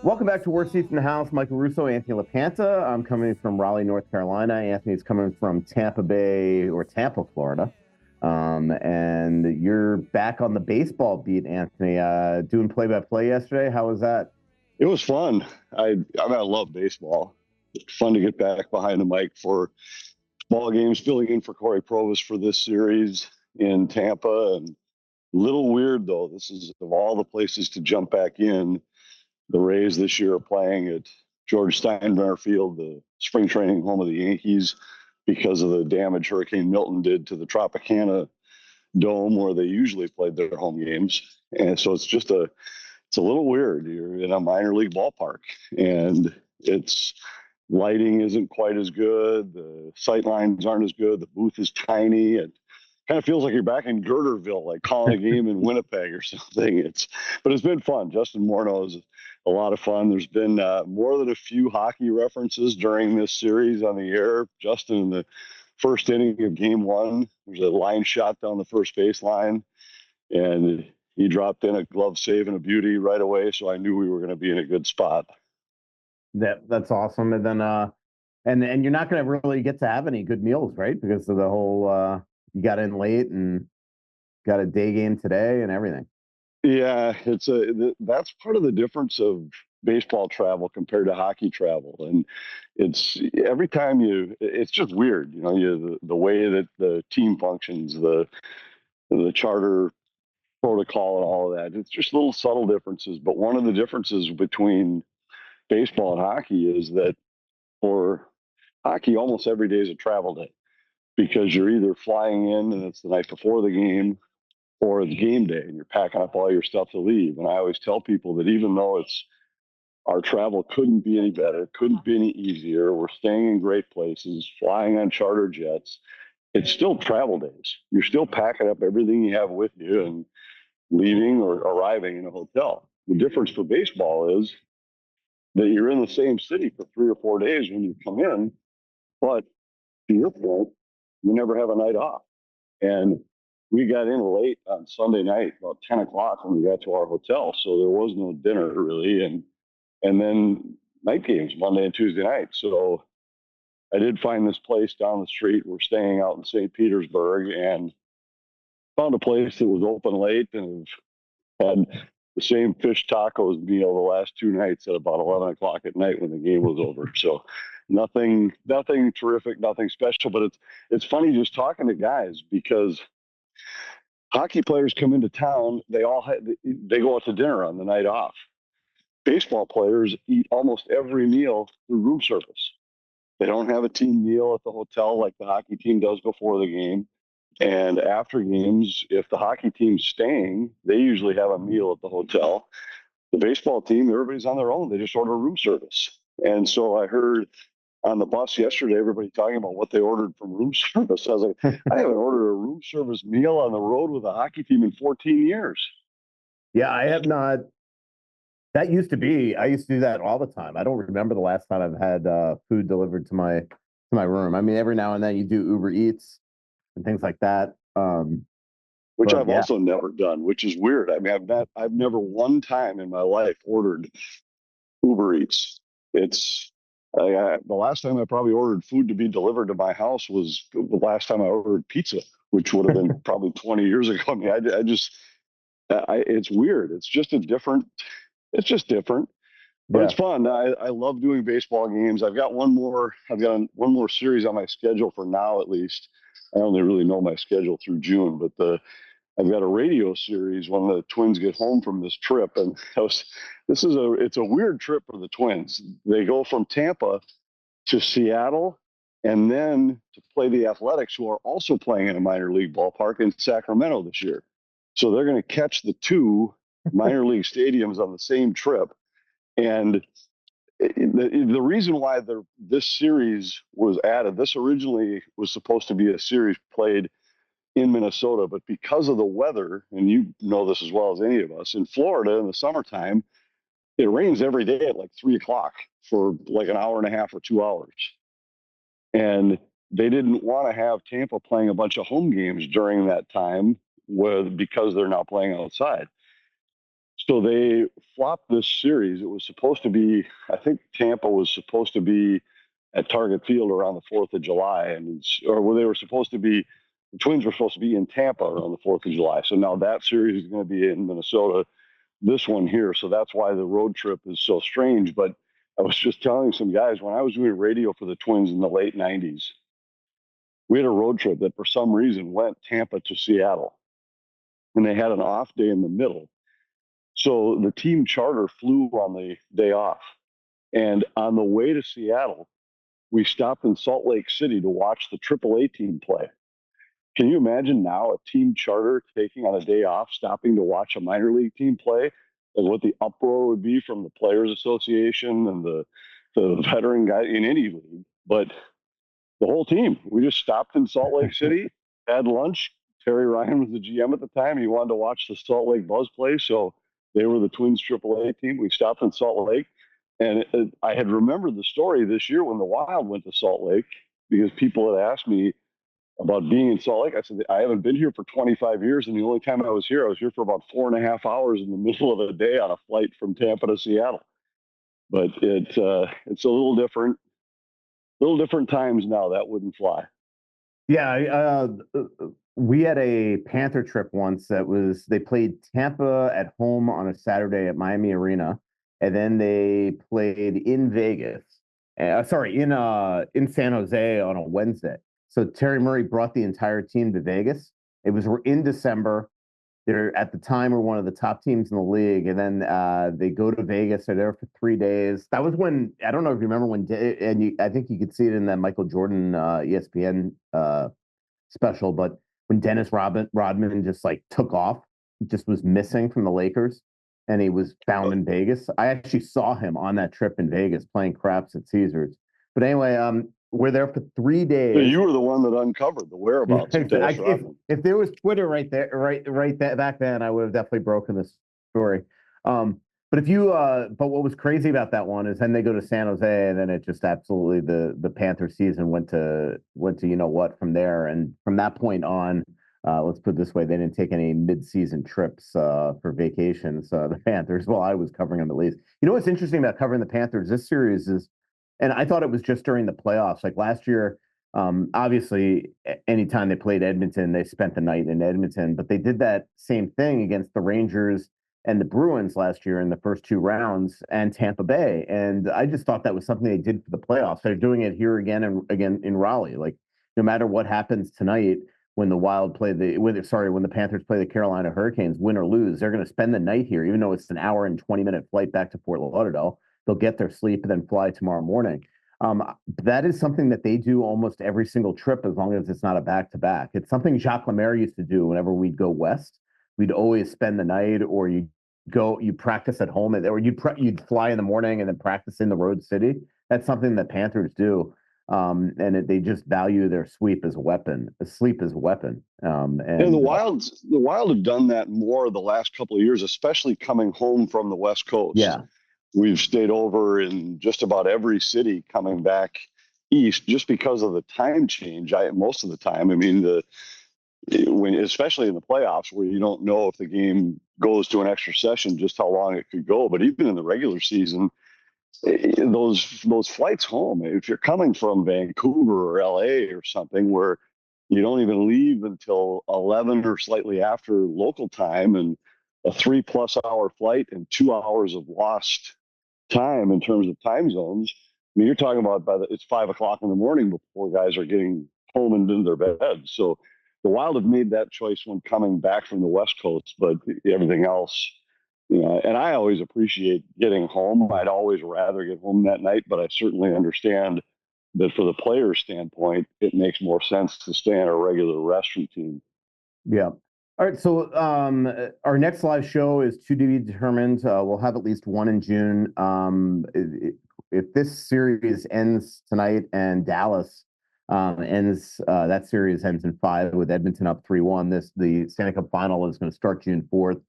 Welcome back to WSITH in the House. Michael Russo, Anthony LaPanta. I'm coming from Raleigh, North Carolina. Anthony's coming from Tampa, Florida. And you're back on the baseball beat, Anthony. Doing play-by-play yesterday. How was that? It was fun. I love baseball. It's fun to get back behind the mic for ball games, filling in for Corey Provis for this series in Tampa. And a little weird, though. This is, of all the places to jump back in, the Rays this year are playing at George Steinbrenner Field, the spring training home of the Yankees, because of the damage Hurricane Milton did to the Tropicana Dome where they usually played their home games. And so it's a little weird. You're in a minor league ballpark and lighting isn't quite as good. The sight lines aren't as good. The booth is tiny. It kind of feels like you're back in Girderville, like calling a game in Winnipeg or something. But it's been fun. Justin Morneau is a lot of fun. There's been more than a few hockey references during this series on the air. Justin, in the first inning of game one, there's a line shot down the first base line, and he dropped in a glove save and a beauty right away. So I knew we were going to be in a good spot. That's awesome. And then, and you're not going to really get to have any good meals, right? Because of the whole, you got in late and got a day game today and everything. Yeah, that's part of the difference of baseball travel compared to hockey travel. And it's every time it's just weird, the way that the team functions, the charter protocol and all of that. It's just little subtle differences. But one of the differences between baseball and hockey is that for hockey, almost every day is a travel day because you're either flying in and it's the night before the game, or it's game day and you're packing up all your stuff to leave. And I always tell people that even though our travel couldn't be any better, couldn't be any easier, we're staying in great places, flying on charter jets, it's still travel days. You're still packing up everything you have with you and leaving or arriving in a hotel. The difference for baseball is that you're in the same city for 3 or 4 days when you come in, but to your point, you never have a night off. And we got in late on Sunday night, about 10 o'clock when we got to our hotel. So there was no dinner really. And then night games, Monday and Tuesday night. So I did find this place down the street. We're staying out in St. Petersburg and found a place that was open late and had the same fish tacos meal the last 2 nights at about 11 o'clock at night when the game was over. So nothing terrific, nothing special, but it's funny just talking to guys because hockey players come into town, they go out to dinner on the night off. Baseball players eat almost every meal through room service. They don't have a team meal at the hotel like the hockey team does before the game. And after games, if the hockey team's staying, they usually have a meal at the hotel. The baseball team, everybody's on their own. They just order room service. And so I heard on the bus yesterday, everybody talking about what they ordered from room service. I was like, I haven't ordered a room service meal on the road with a hockey team in 14 years. Yeah, I have not. That used to be, I used to do that all the time. I don't remember the last time I've had food delivered to my room. I mean, every now and then you do Uber Eats and things like that. Which I've also never done, which is weird. I mean, I've never one time in my life ordered Uber Eats. The last time I probably ordered food to be delivered to my house was the last time I ordered pizza, which would have been probably 20 years ago. I mean, it's weird. It's just different. But it's fun. I love doing baseball games. I've got one more series on my schedule for now, at least. I only really know my schedule through June, but I've got a radio series when the Twins get home from this trip, and it's a weird trip for the Twins. They go from Tampa to Seattle, and then to play the Athletics, who are also playing in a minor league ballpark in Sacramento this year. So they're going to catch the 2 minor league stadiums on the same trip. And the reason why this series was added, this originally was supposed to be a series played in Minnesota, but because of the weather, and you know this as well as any of us, in Florida in the summertime, it rains every day at like 3 o'clock for like an hour and a half or 2 hours. And they didn't want to have Tampa playing a bunch of home games during that time because they're now playing outside. So they flopped this series. It was supposed to be, I think Tampa was supposed to be at Target Field around the 4th of July, or where they were supposed to be, the Twins were supposed to be in Tampa around the 4th of July. So now that series is going to be in Minnesota, this one here. So that's why the road trip is so strange. But I was just telling some guys when I was doing radio for the Twins in the late 90s, we had a road trip that for some reason went Tampa to Seattle. And they had an off day in the middle. So the team charter flew on the day off. And on the way to Seattle, we stopped in Salt Lake City to watch the AAA team play. Can you imagine now a team charter taking on a day off, stopping to watch a minor league team play, and what the uproar would be from the Players Association and the veteran guy in any league? But the whole team, we just stopped in Salt Lake City, had lunch. Terry Ryan was the GM at the time. He wanted to watch the Salt Lake Buzz play, so they were the Twins AAA team. We stopped in Salt Lake, and I had remembered the story this year when the Wild went to Salt Lake because people had asked me about being in Salt Lake. I said, I haven't been here for 25 years, and the only time I was here for about 4.5 hours in the middle of a day on a flight from Tampa to Seattle. But it's a little different times now. That wouldn't fly. Yeah, we had a Panther trip once they played Tampa at home on a Saturday at Miami Arena, and then they played in Vegas. In San Jose on a Wednesday. So Terry Murray brought the entire team to Vegas. It was in December. They're at the time were one of the top teams in the league, and then they go to Vegas. They're there for 3 days. That was when I don't know if you remember when, I think you could see it in that Michael Jordan ESPN special, but when Dennis Rodman just like took off, just was missing from the Lakers, and he was found in Vegas. I actually saw him on that trip in Vegas playing craps at Caesars. But anyway, we're there for 3 days. So you were the one that uncovered the whereabouts of Dennis Rodman. If there was Twitter right there, back then, I would have definitely broken this story. But but what was crazy about that one is then they go to San Jose, and then it just absolutely the Panther season went to you know what from there, and from that point on, let's put it this way, they didn't take any mid-season trips for vacations. The Panthers, well, I was covering them at least. You know what's interesting about covering the Panthers? This series is, and I thought it was just during the playoffs, like last year. Obviously, anytime they played Edmonton, they spent the night in Edmonton, but they did that same thing against the Rangers and the Bruins last year in the first two rounds, and Tampa Bay. And I just thought that was something they did for the playoffs. They're doing it here again and again in Raleigh. Like no matter what happens tonight, when the Panthers play the Carolina Hurricanes, win or lose, they're going to spend the night here, even though it's an hour and 20-minute flight back to Fort Lauderdale. They'll get their sleep and then fly tomorrow morning. That is something that they do almost every single trip, as long as it's not a back-to-back. It's something Jacques Lemaire used to do whenever we'd go west. We'd always spend the night, or you practice at home, or you'd fly in the morning and then practice in the road city. That's something that Panthers do, and they just value their sleep as a weapon. And the Wild have done that more the last couple of years, especially coming home from the West Coast. Yeah. We've stayed over in just about every city coming back east, just because of the time change. Most of the time, I mean, especially in the playoffs, where you don't know if the game goes to an extra session, just how long it could go. But even in the regular season, those flights home, if you're coming from Vancouver or LA or something, where you don't even leave until 11 or slightly after local time, and a 3+ hour flight and 2 hours of lost time in terms of time zones. I mean, you're talking about it's 5 o'clock in the morning before guys are getting home and into their beds. So the Wild have made that choice when coming back from the West Coast, but everything else, and I always appreciate getting home. I'd always rather get home that night, but I certainly understand that for the player's standpoint, it makes more sense to stay on a regular rest routine. Yeah. All right. So our next live show is to be determined. We'll have at least one in June. If this series ends tonight and Dallas that series ends in 5 with Edmonton up 3-1, the Stanley Cup final is going to start June 4th,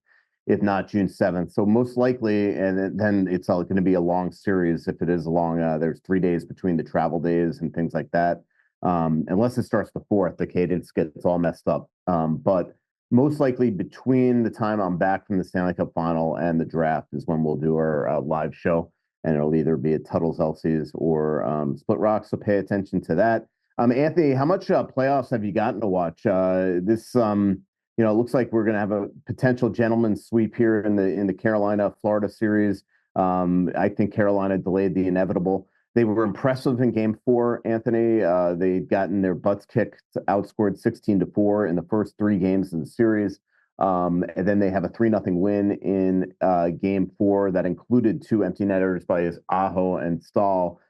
if not June 7th. So most likely, and then it's going to be a long series. If it is a long, there's 3 days between the travel days and things like that. Unless it starts the 4th, the cadence gets all messed up. But most likely between the time I'm back from the Stanley Cup final and the draft is when we'll do our live show, and it'll either be at Tuttle's Elsie's or Split Rock. So pay attention to that. Anthony, how much playoffs have you gotten to watch? It looks like we're going to have a potential gentleman's sweep here in the Carolina Florida series. I think Carolina delayed the inevitable. They were impressive in game four, Anthony. They'd gotten their butts kicked, outscored 16-4 in the first three games of the series. And then they have a 3-0 win in game four that included two empty netters by Aho and Stahl.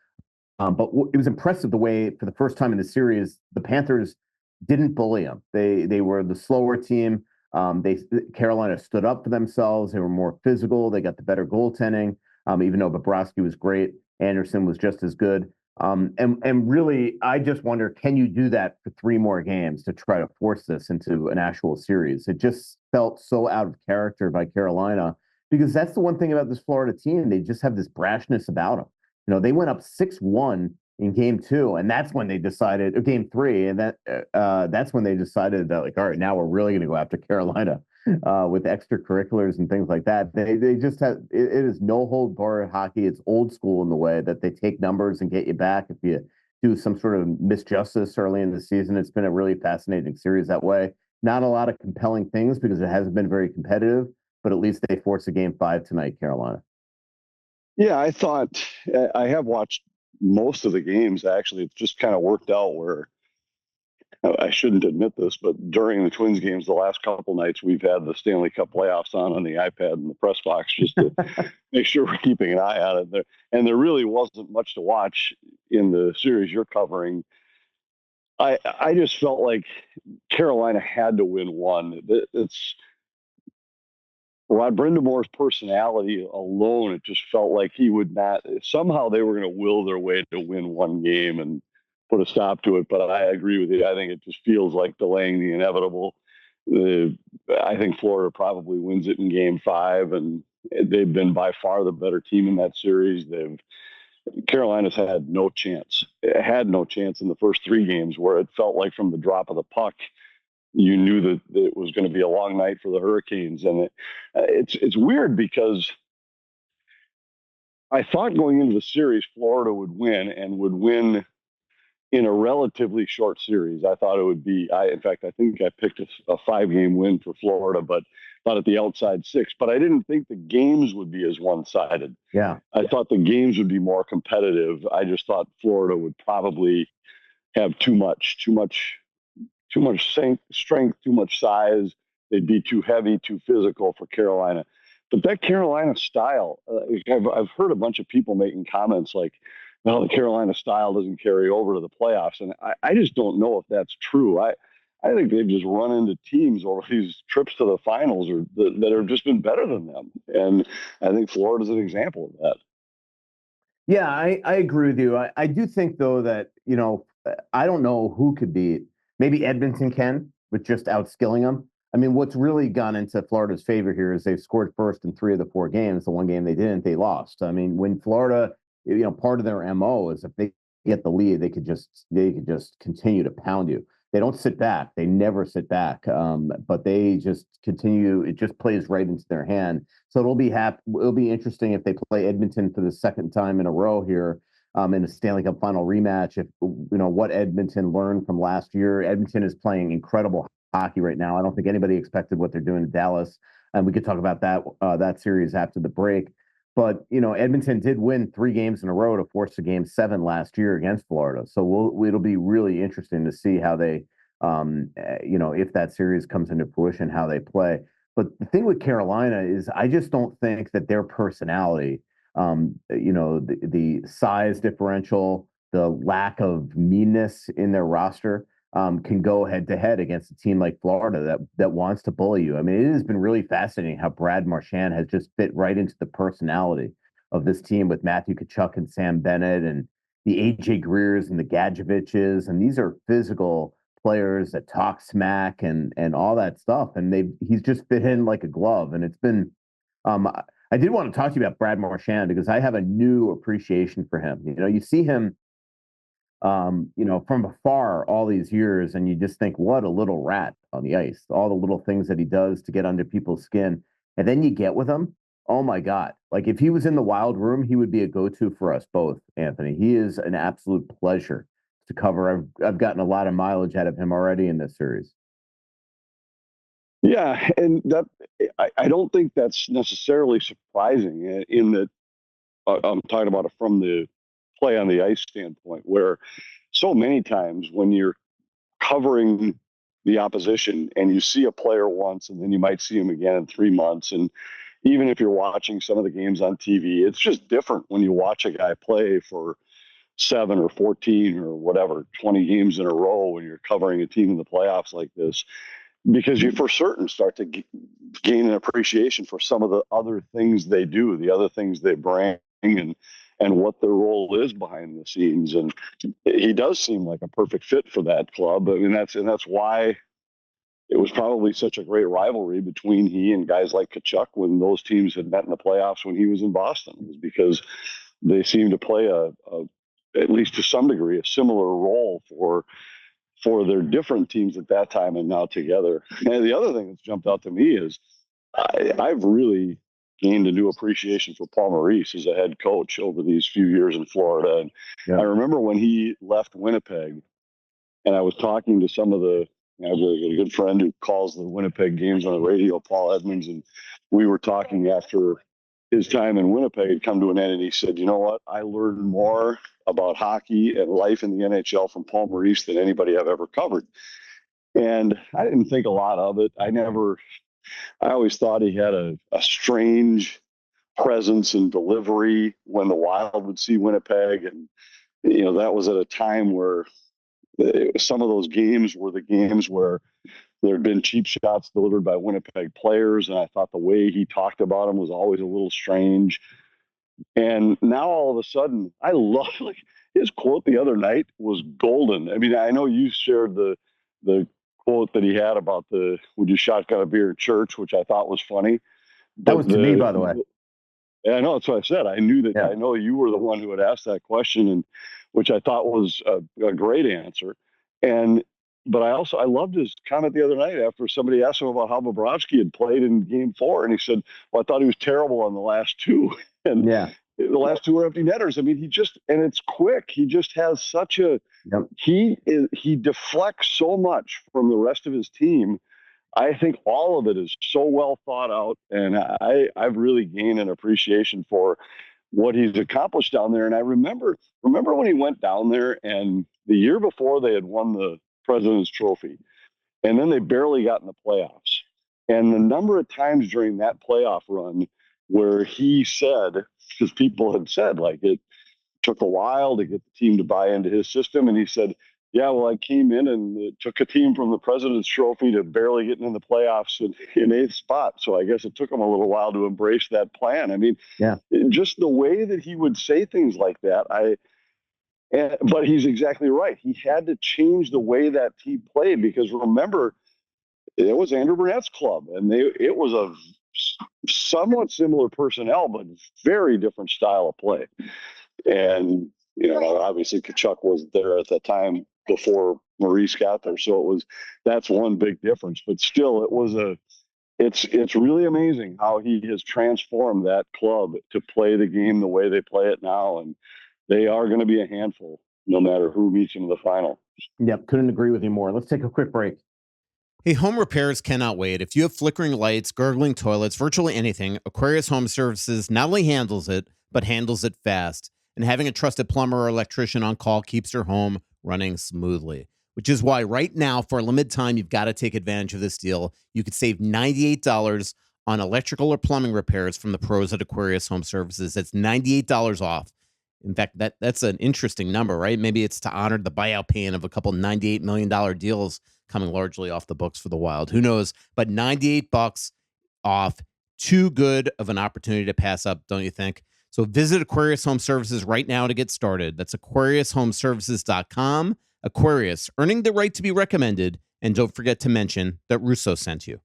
But it was impressive the way, for the first time in the series, the Panthers didn't bully them. They were the slower team. Carolina stood up for themselves. They were more physical. They got the better goaltending. Even though Bobrovsky was great, Anderson was just as good. And really, I just wonder, can you do that for three more games to try to force this into an actual series? It just felt so out of character by Carolina, because that's the one thing about this Florida team. They just have this brashness about them. They went up 6-1 in game two, and that's when they decided, or game three, and that's when they decided that, like, all right, now we're really going to go after Carolina with extracurriculars and things like that. They just have it is no hold bar hockey. It's old school in the way that they take numbers and get you back if you do some sort of misjustice early in the season. It's been a really fascinating series that way. Not a lot of compelling things because it hasn't been very competitive, but at least they force a game five tonight, Carolina. Yeah, I have watched most of the games. Actually, it's just kind of worked out where I shouldn't admit this, but during the Twins games, the last couple nights, we've had the Stanley Cup playoffs on the iPad and the press box just to make sure we're keeping an eye on it. There really wasn't much to watch in the series you're covering. I just felt like Carolina had to win one. It's Rod Brindamore's personality alone. It just felt like he would not. Somehow they were going to will their way to win one game and put a stop to it. But I agree with you. I think it just feels like delaying the inevitable. I think Florida probably wins it in game five, and they've been by far the better team in that series. Carolina's had no chance. It had no chance in the first three games, where it felt like from the drop of the puck, you knew that it was going to be a long night for the Hurricanes. And it's weird because I thought going into the series, Florida would win and would win in a relatively short series. I thought it would be, in fact, I think I picked a 5-game win for Florida, but at the outside 6. But I didn't think the games would be as one-sided. Yeah. I thought the games would be more competitive. I just thought Florida would probably have too much strength, too much size. They'd be too heavy, too physical for Carolina. But that Carolina style, I've heard a bunch of people making comments like, well, the Carolina style doesn't carry over to the playoffs. And I just don't know if that's true. I think they've just run into teams over these trips to the finals that have just been better than them. And I think Florida's an example of that. Yeah, I agree with you. I do think, though, that, I don't know who could beat. Maybe Edmonton can, with just outskilling them. I mean, what's really gone into Florida's favor here is they've scored first in 3 of the 4 games. The one game they didn't, they lost. I mean, when Florida, part of their MO is if they get the lead, they could just continue to pound you. They don't sit back. They never sit back. But they just continue. It just plays right into their hand. So it'll be interesting if they play Edmonton for the second time in a row here in the Stanley Cup final rematch. If what Edmonton learned from last year. Edmonton is playing incredible hockey right now. I don't think anybody expected what they're doing in Dallas, and we could talk about that series after the break. But Edmonton did win 3 games in a row to force a game 7 last year against Florida. So it'll be really interesting to see how they, if that series comes into fruition, how they play. But the thing with Carolina is I just don't think that their personality, the size differential, the lack of meanness in their roster, can go head to head against a team like Florida that wants to bully you. I mean, it has been really fascinating how Brad Marchand has just fit right into the personality of this team with Matthew Tkachuk and Sam Bennett and the AJ Greers and the Gadjeviches. And these are physical players that talk smack and all that stuff. And he's just fit in like a glove. And it's been, I did want to talk to you about Brad Marchand because I have a new appreciation for him. You see him from afar all these years, and you just think, what a little rat on the ice, all the little things that he does to get under people's skin. And then you get with him. Oh my God. Like if he was in the Wild room, he would be a go-to for us both, Anthony. He is an absolute pleasure to cover. I've gotten a lot of mileage out of him already in this series. Yeah, and that I don't think that's necessarily surprising in that I'm talking about it from the play on the ice standpoint, where so many times when you're covering the opposition and you see a player once and then you might see him again in 3 months, and even if you're watching some of the games on TV, it's just different when you watch a guy play for 7 or 14 or whatever 20 games in a row when you're covering a team in the playoffs like this, because you for certain start to gain an appreciation for some of the other things they do, the other things they bring, and what their role is behind the scenes. And he does seem like a perfect fit for that club. I mean, that's why it was probably such a great rivalry between he and guys like Tkachuk when those teams had met in the playoffs when he was in Boston, was because they seemed to play at least to some degree, a similar role for their different teams at that time and now together. And the other thing that's jumped out to me is I've really gained a new appreciation for Paul Maurice as a head coach over these few years in Florida. And I remember when he left Winnipeg, and I was talking to some of I have a good friend who calls the Winnipeg games on the radio, Paul Edmonds, and we were talking after his time in Winnipeg had come to an end, and he said, you know what, I learned more about hockey and life in the NHL from Paul Maurice than anybody I've ever covered. And I didn't think a lot of it. I always thought he had a strange presence and delivery when the Wild would see Winnipeg. And, that was at a time where some of those games were the games where there had been cheap shots delivered by Winnipeg players. And I thought the way he talked about them was always a little strange. And now all of a sudden, I love, like, his quote the other night was golden. I mean, I know you shared the quote that he had about would you shotgun a beer in church, which I thought was funny. That was to me, by the way. Yeah, I know. That's what I said. I knew that. Yeah. I know you were the one who had asked that question, and which I thought was a great answer. But I loved his comment the other night after somebody asked him about how Bobrovsky had played in Game 4, and he said, "Well, I thought he was terrible on the last two." And the last two were empty netters. I mean, and it's quick. He just has such he deflects so much from the rest of his team. I think all of it is so well thought out, and I've really gained an appreciation for what he's accomplished down there. And I remember when he went down there, and the year before they had won the President's Trophy, and then they barely got in the playoffs. And the number of times during that playoff run where he said, because people had said, like, it took a while to get the team to buy into his system, and he said, yeah, well, I came in and it took a team from the President's Trophy to barely getting in the playoffs in eighth spot. So I guess it took him a little while to embrace that plan. I mean, just the way that he would say things like that, but he's exactly right. He had to change the way that team played, because remember, it was Andrew Burnett's club, and it was a somewhat similar personnel, but very different style of play. And, obviously Tkachuk was there at that time before Maurice got there. So that's one big difference, but still it's really amazing how he has transformed that club to play the game the way they play it now. And they are going to be a handful no matter who meets them in the final. Yep. Couldn't agree with you more. Let's take a quick break. Hey, home repairs cannot wait. If you have flickering lights, gurgling toilets, virtually anything, Aquarius Home Services not only handles it, but handles it fast. And having a trusted plumber or electrician on call keeps your home running smoothly, which is why right now, for a limited time, you've got to take advantage of this deal. You could save $98 on electrical or plumbing repairs from the pros at Aquarius Home Services. That's $98 off. In fact, that's an interesting number, right? Maybe it's to honor the buyout payment of a couple $98 million deals coming largely off the books for the Wild. Who knows? But $98 off, too good of an opportunity to pass up, don't you think? So visit Aquarius Home Services right now to get started. That's AquariusHomeservices.com. Aquarius, earning the right to be recommended. And don't forget to mention that Russo sent you.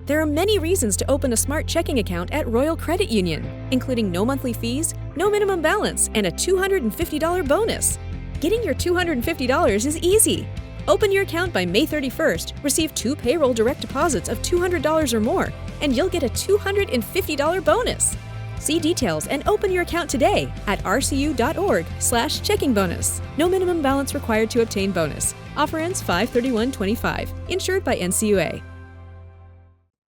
There are many reasons to open a smart checking account at Royal Credit Union, including no monthly fees, no minimum balance, and a $250 bonus. Getting your $250 is easy. Open your account by May 31st, receive 2 payroll direct deposits of $200 or more, and you'll get a $250 bonus. See details and open your account today at rcu.org/checking bonus. No minimum balance required to obtain bonus. Offer ends 5/31/25. Insured by NCUA.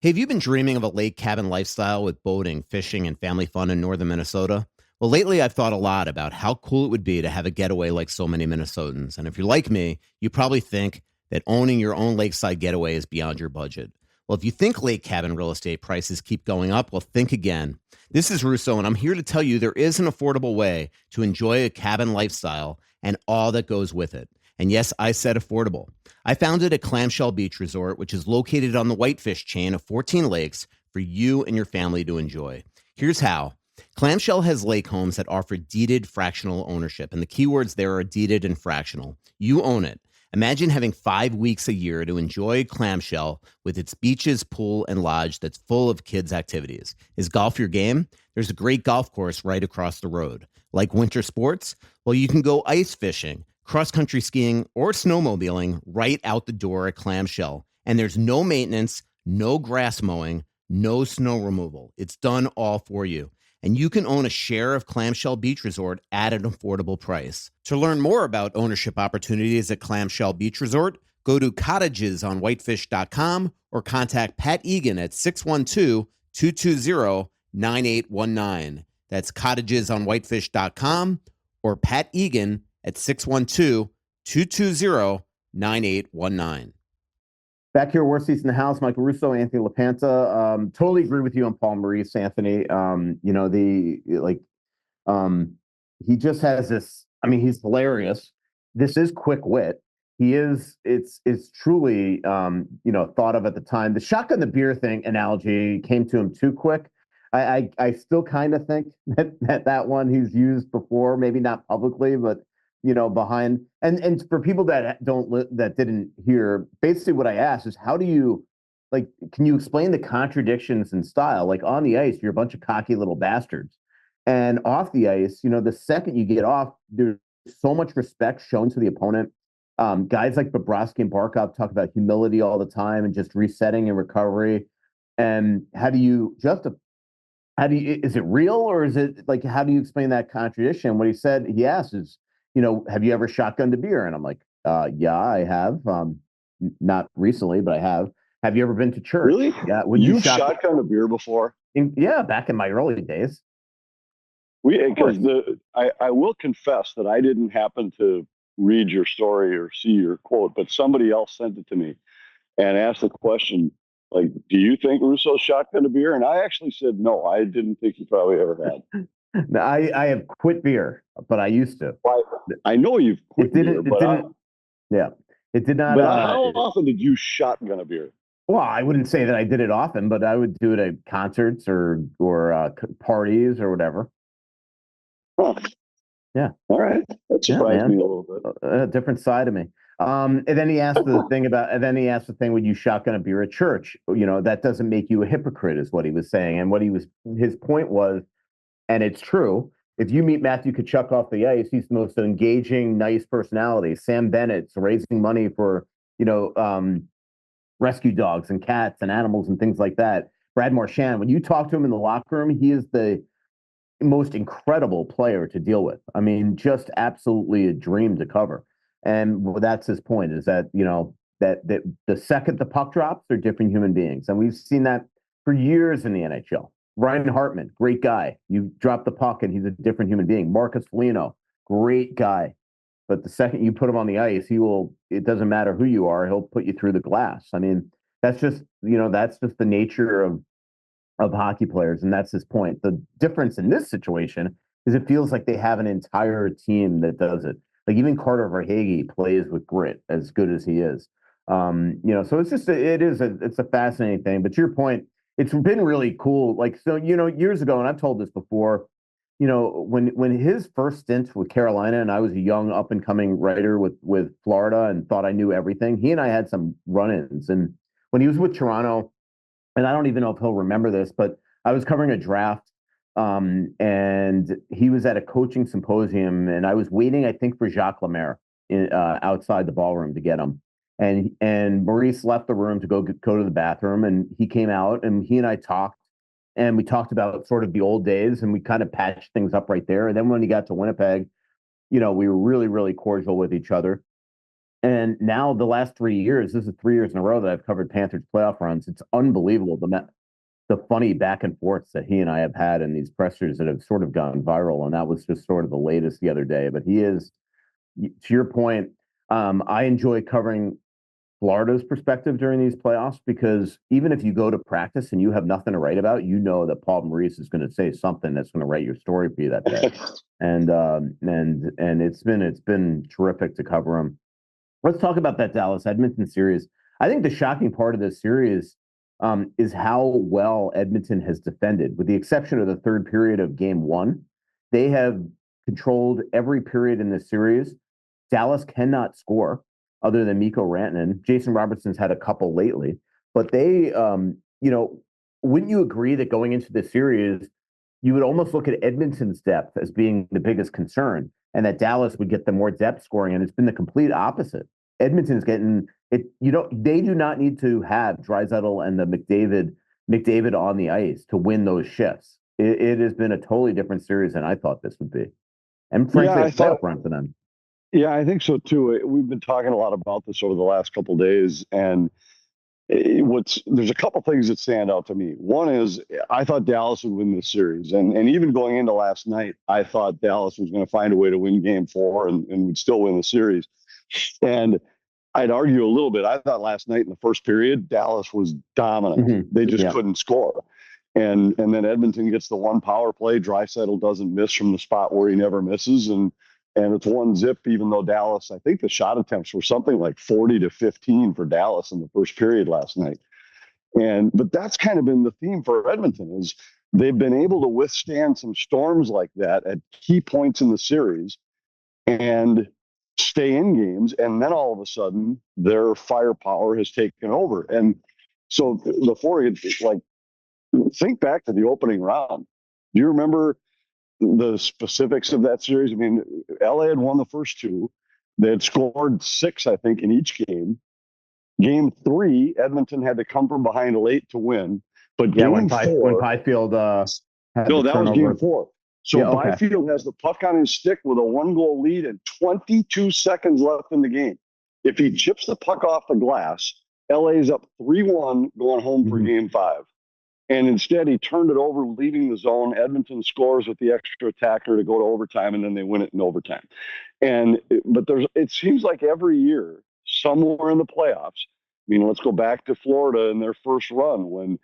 Hey, have you been dreaming of a lake cabin lifestyle with boating, fishing, and family fun in northern Minnesota? Well, lately I've thought a lot about how cool it would be to have a getaway like so many Minnesotans. And if you're like me, you probably think that owning your own lakeside getaway is beyond your budget. Well, if you think lake cabin real estate prices keep going up, well, think again. This is Russo, and I'm here to tell you there is an affordable way to enjoy a cabin lifestyle and all that goes with it. And yes, I said affordable. I founded a clamshell beach resort, which is located on the Whitefish chain of 14 lakes for you and your family to enjoy. Here's how. Clamshell has lake homes that offer deeded fractional ownership, and the keywords there are deeded and fractional. You own it. Imagine having 5 weeks a year to enjoy Clamshell with its beaches, pool, and lodge that's full of kids' activities. Is golf your game? There's a great golf course right across the road. Like winter sports? Well, you can go ice fishing, cross-country skiing, or snowmobiling right out the door at Clamshell. And there's no maintenance, no grass mowing, no snow removal. It's done all for you. And you can own a share of Clamshell Beach Resort at an affordable price. To learn more about ownership opportunities at Clamshell Beach Resort, go to cottagesonwhitefish.com or contact Pat Egan at 612-220-9819. That's cottagesonwhitefish.com or Pat Egan at 612-220-9819. Back here, Worst Seats in the House, Michael Russo, Anthony LaPanta. Totally agree with you on Paul Maurice, Anthony. He just has this, I mean, he's hilarious. This is quick wit. It's truly, thought of at the time. The shotgun the beer thing analogy came to him too quick. I still kind of think that one he's used before, maybe not publicly, but behind and for people that didn't hear, basically what I asked is, how do you, can you explain the contradictions in style? Like, on the ice, you're a bunch of cocky little bastards, and off the ice, the second you get off, there's so much respect shown to the opponent. Guys like Bobrovsky and Barkov talk about humility all the time and just resetting and recovery. And is it real, or is it how do you explain that contradiction? What he asked is, have you ever shotgunned a beer? And I'm like, yeah, I have. Not recently, but I have. Have you ever been to church? Really? Yeah. You shotgunned a beer before? Yeah, back in my early days. I will confess that I didn't happen to read your story or see your quote, but somebody else sent it to me and asked the question, do you think Russo shotgunned a beer? And I actually said, no, I didn't think he probably ever had. No, I have quit beer, but I used to. I know you've quit beer, yeah, it did not. But how often did you shotgun a beer? Well, I wouldn't say that I did it often, but I would do it at concerts or parties or whatever. Huh. Yeah. All right. That surprised me a little bit. A different side of me. And then he asked the thing, would you shotgun a beer at church? That doesn't make you a hypocrite, is what he was saying. And his point was, and it's true, if you meet Matthew Tkachuk off the ice, he's the most engaging, nice personality. Sam Bennett's raising money for, rescue dogs and cats and animals and things like that. Brad Marchand, when you talk to him in the locker room, he is the most incredible player to deal with. I mean, just absolutely a dream to cover. And that's his point, is that, that the second the puck drops, they're different human beings. And we've seen that for years in the NHL. Ryan Hartman, great guy. You drop the puck and he's a different human being. Marcus Foligno, great guy. But the second you put him on the ice, it doesn't matter who you are, he'll put you through the glass. I mean, that's just the nature of hockey players. And that's his point. The difference in this situation is it feels like they have an entire team that does it. Like, even Carter Verhaeghe plays with grit, as good as he is. So it's a fascinating thing. But to your point, it's been really cool. Years ago, and I've told this before, when his first stint with Carolina, and I was a young up and coming writer with Florida and thought I knew everything, he and I had some run-ins. And when he was with Toronto, and I don't even know if he'll remember this, but I was covering a draft And he was at a coaching symposium, and I was waiting, I think, for Jacques Lemaire outside the ballroom to get him. And Maurice left the room to go to the bathroom, and he came out, and he and I talked, and we talked about sort of the old days, and we kind of patched things up right there. And then when he got to Winnipeg, we were really, really cordial with each other. And now the last 3 years, this is 3 years in a row that I've covered Panthers playoff runs. It's unbelievable the funny back and forths that he and I have had in these pressers that have sort of gone viral. And that was just sort of the latest the other day. But he is, to your point, I enjoy covering Florida's perspective during these playoffs, because even if you go to practice and you have nothing to write about, that Paul Maurice is going to say something that's going to write your story for you that day. and it's been terrific to cover him. Let's talk about that Dallas Edmonton series. I think the shocking part of this series is how well Edmonton has defended, with the exception of the third period of game one. They have controlled every period in this series. Dallas cannot score other than Mikko Rantanen. Jason Robertson's had a couple lately, but they, wouldn't you agree that going into this series, you would almost look at Edmonton's depth as being the biggest concern, and that Dallas would get the more depth scoring, and it's been the complete opposite. Edmonton's getting it. They do not need to have Draisaitl and the McDavid on the ice to win those shifts. It has been a totally different series than I thought this would be, and frankly, a playoff run for them. Yeah, I think so too. We've been talking a lot about this over the last couple of days, and there's a couple things that stand out to me. One is I thought Dallas would win this series, and even going into last night, I thought Dallas was going to find a way to win Game 4 and would still win the series. And I'd argue a little bit. I thought last night in the first period, Dallas was dominant. Mm-hmm. They just couldn't score. And then Edmonton gets the one power play. Draisaitl doesn't miss from the spot where he never misses, and it's 1-0, even though Dallas, I think the shot attempts were something like 40-15 for Dallas in the first period last night. But that's kind of been the theme for Edmonton, is they've been able to withstand some storms like that at key points in the series and stay in games. And then all of a sudden, their firepower has taken over. And so before you think back to the opening round, do you remember the specifics of that series? I mean, LA had won the first two. They had scored 6, I think, in each game. Game 3, Edmonton had to come from behind late to win. But game 4, when Byfield had no, that turnover. was game 4. So Byfield has the puck on his stick with a 1-goal lead and 22 seconds left in the game. If he chips the puck off the glass, LA's up 3-1 going home for game 5. And instead, he turned it over, leaving the zone. Edmonton scores with the extra attacker to go to overtime, and then they win it in overtime. But it seems like every year, somewhere in the playoffs, let's go back to Florida in their first run when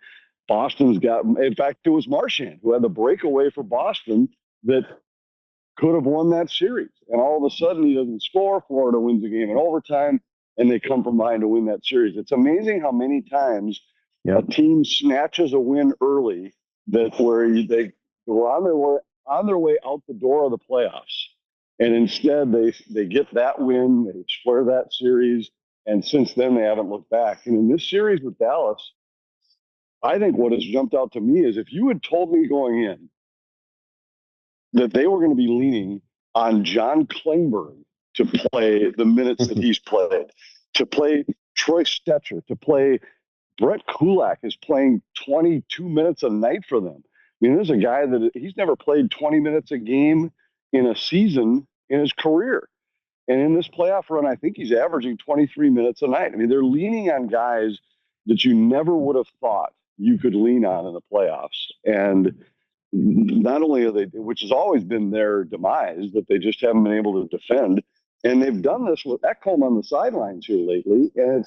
Boston's got, in fact, it was Marchand who had the breakaway for Boston that could have won that series. And all of a sudden, he doesn't score. Florida wins the game in overtime, and they come from behind to win that series. It's amazing how many times a team snatches a win early where they go on their way out the door of the playoffs, and instead they get that win, they square that series, and since then they haven't looked back. And in this series with Dallas, I think what has jumped out to me is if you had told me going in that they were going to be leaning on John Klingberg to play the minutes that he's played, to play Troy Stetcher, to play Brett Kulak is playing 22 minutes a night for them. There's a guy that he's never played 20 minutes a game in a season in his career. And in this playoff run, I think he's averaging 23 minutes a night. They're leaning on guys that you never would have thought you could lean on in the playoffs. And not only are they, which has always been their demise, that they just haven't been able to defend. And they've done this with Ekholm on the sidelines here lately. And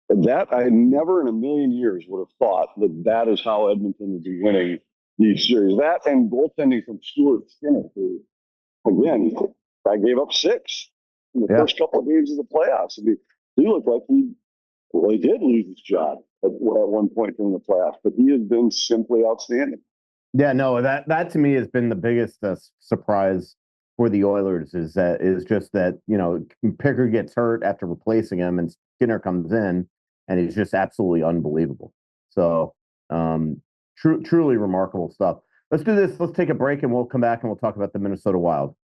that I never in a million years would have thought that is how Edmonton would be winning these series. That and goaltending from Stuart Skinner, who, again, I gave up 6 in the first couple of games of the playoffs. He looked like he did lose his job at one point during the playoffs, but he has been simply outstanding. Yeah, no, that to me has been the biggest surprise for the Oilers is just that, Pickard gets hurt after replacing him and Skinner comes in and he's just absolutely unbelievable. So truly remarkable stuff. Let's do this. Let's take a break and we'll come back and we'll talk about the Minnesota Wild.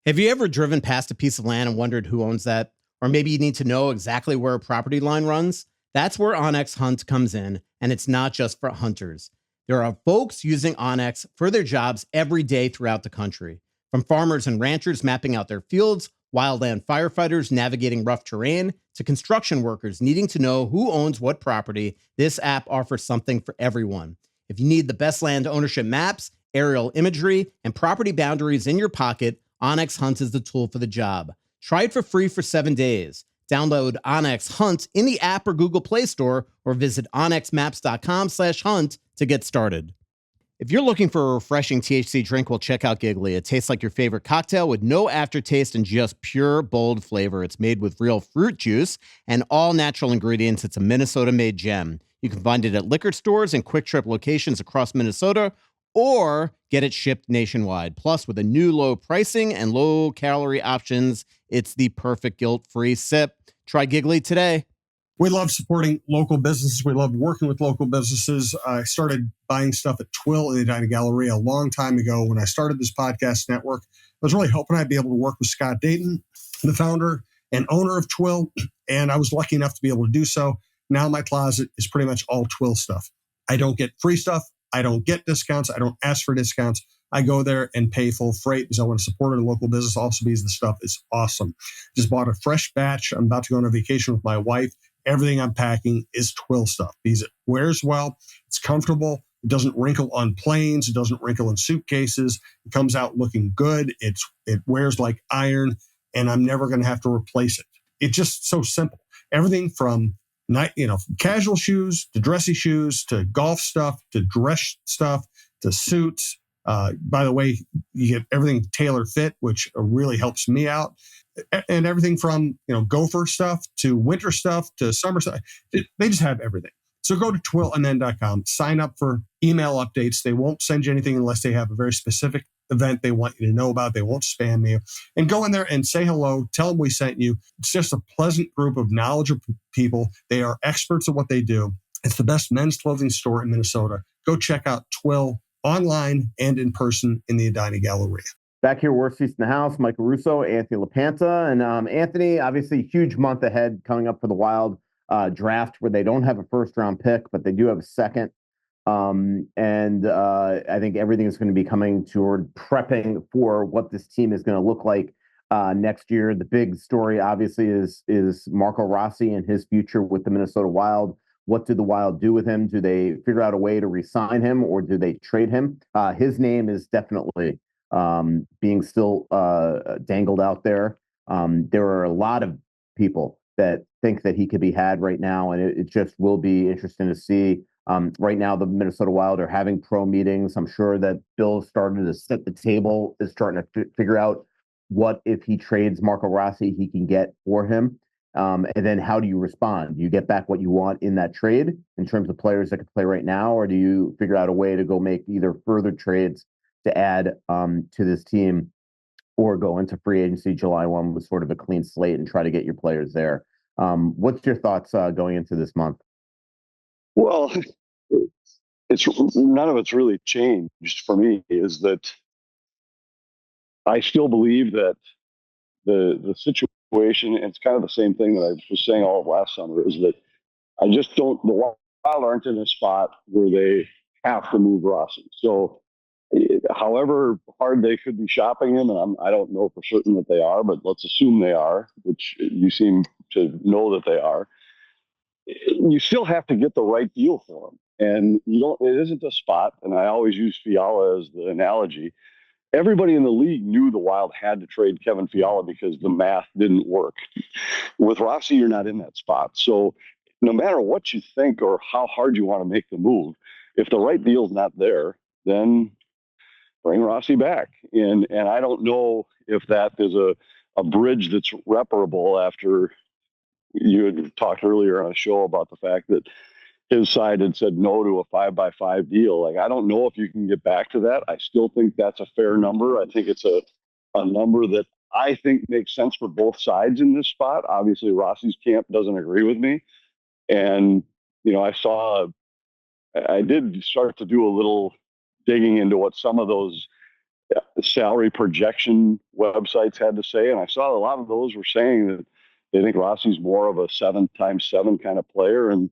Have you ever driven past a piece of land and wondered who owns that? Or maybe you need to know exactly where a property line runs? That's where Onyx Hunt comes in, and it's not just for hunters. There are folks using Onyx for their jobs every day throughout the country. From farmers and ranchers mapping out their fields, wildland firefighters navigating rough terrain, to construction workers needing to know who owns what property, this app offers something for everyone. If you need the best land ownership maps, aerial imagery, and property boundaries in your pocket, Onyx Hunt is the tool for the job. Try it for free for 7 days. Download Onyx Hunt in the app or Google Play Store or visit onyxmaps.com/hunt to get started. If you're looking for a refreshing THC drink, well, check out Giggly. It tastes like your favorite cocktail with no aftertaste and just pure, bold flavor. It's made with real fruit juice and all natural ingredients. It's a Minnesota-made gem. You can find it at liquor stores and Quick Trip locations across Minnesota, or get it shipped nationwide. Plus, with a new low pricing and low-calorie options, it's the perfect guilt-free sip. Try Giggly today. We love supporting local businesses. We love working with local businesses. I started buying stuff at Twill in the Edina Galleria a long time ago. When I started this podcast network, I was really hoping I'd be able to work with Scott Dayton, the founder and owner of Twill, and I was lucky enough to be able to do so. Now my closet is pretty much all Twill stuff. I don't get free stuff. I don't get discounts. I don't ask for discounts. I go there and pay full freight because I want to support a local business also because the stuff is awesome. Just bought a fresh batch. I'm about to go on a vacation with my wife. Everything I'm packing is Twill stuff because it wears well. It's comfortable. It doesn't wrinkle on planes. It doesn't wrinkle in suitcases. It comes out looking good. It wears like iron, and I'm never going to have to replace it. It's just so simple. Everything from casual shoes to dressy shoes to golf stuff to dress stuff to suits. By the way, you get everything tailor fit, which really helps me out. And everything from, gopher stuff to winter stuff to summer stuff. They just have everything. So go to twillmn.com, sign up for email updates. They won't send you anything unless they have a very specific event they want you to know about. They won't spam you. And go in there and say hello. Tell them we sent you. It's just a pleasant group of knowledgeable people. They are experts at what they do. It's the best men's clothing store in Minnesota. Go check out Twill online and in person in the Edina Galleria. Back here, worst seats in the house, Michael Russo, Anthony LaPanta. And Anthony, obviously, huge month ahead coming up for the Wild draft where they don't have a first-round pick, but they do have a second. I think everything is going to be coming toward prepping for what this team is going to look like next year. The big story, obviously, is Marco Rossi and his future with the Minnesota Wild. What do the Wild do with him? Do they figure out a way to re-sign him, or do they trade him? His name is definitely being still dangled out there. There are a lot of people that think that he could be had right now, and it just will be interesting to see. Right now, the Minnesota Wild are having pro meetings. I'm sure that Bill started to set the table, is starting to figure out what, if he trades Marco Rossi, he can get for him. And then how do you respond? Do you get back what you want in that trade in terms of players that can play right now, or do you figure out a way to go make either further trades to add to this team, or go into free agency July 1 with sort of a clean slate and try to get your players there? What's your thoughts going into this month? Well, it's none of it's really changed for me. Is that I still believe that the situation, and it's kind of the same thing that I was saying all of last summer, is that I just don't. The Wild aren't in a spot where they have to move Rossi. So, however hard they could be shopping him, and I don't know for certain that they are, but let's assume they are, which you seem to know that they are. You still have to get the right deal for him. And it isn't a spot, and I always use Fiala as the analogy. Everybody in the league knew the Wild had to trade Kevin Fiala because the math didn't work. With Rossi, you're not in that spot. So no matter what you think or how hard you want to make the move, if the right deal's not there, then bring Rossi back. And I don't know if that is a bridge that's reparable after you had talked earlier on a show about the fact that his side had said no to a 5x5 deal. Like, I don't know if you can get back to that. I still think that's a fair number. I think it's a number that I think makes sense for both sides in this spot. Obviously, Rossi's camp doesn't agree with me. And, I did start to do a little digging into what some of those salary projection websites had to say, and I saw a lot of those were saying that they think Rossi's more of a 7x7 kind of player, and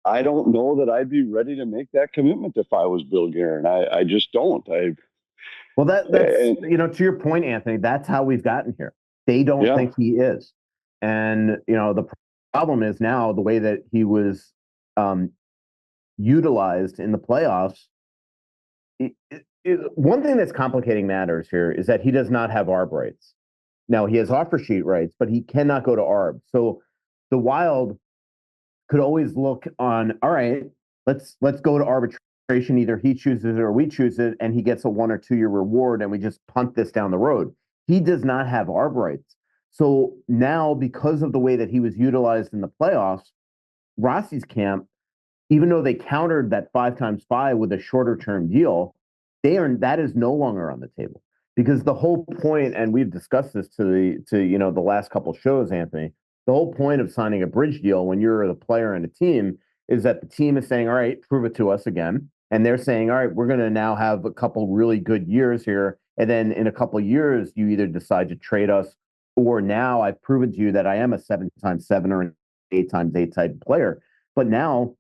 I don't know that I'd be ready to make that commitment if I was Bill Guerin. I just don't. Well, that's to your point, Anthony. That's how we've gotten here. They don't think he is, and the problem is now the way that he was utilized in the playoffs. One thing that's complicating matters here is that he does not have ARB rights. Now he has offer sheet rights, but he cannot go to ARB. So the Wild could always look on, all right, let's go to arbitration. Either he chooses it or we choose it, and he gets a 1 or 2 year reward, and we just punt this down the road. He does not have ARB rights. So now, because of the way that he was utilized in the playoffs, Rossi's camp, even though they countered that 5x5 with a shorter term deal, that is no longer on the table, because the whole point, and we've discussed this to the last couple shows, Anthony, the whole point of signing a bridge deal when you're the player and a team is that the team is saying, all right, prove it to us again. And they're saying, all right, we're going to now have a couple really good years here. And then in a couple of years, you either decide to trade us, or now I've proven to you that I am a 7x7 or an 8x8 type player. But now,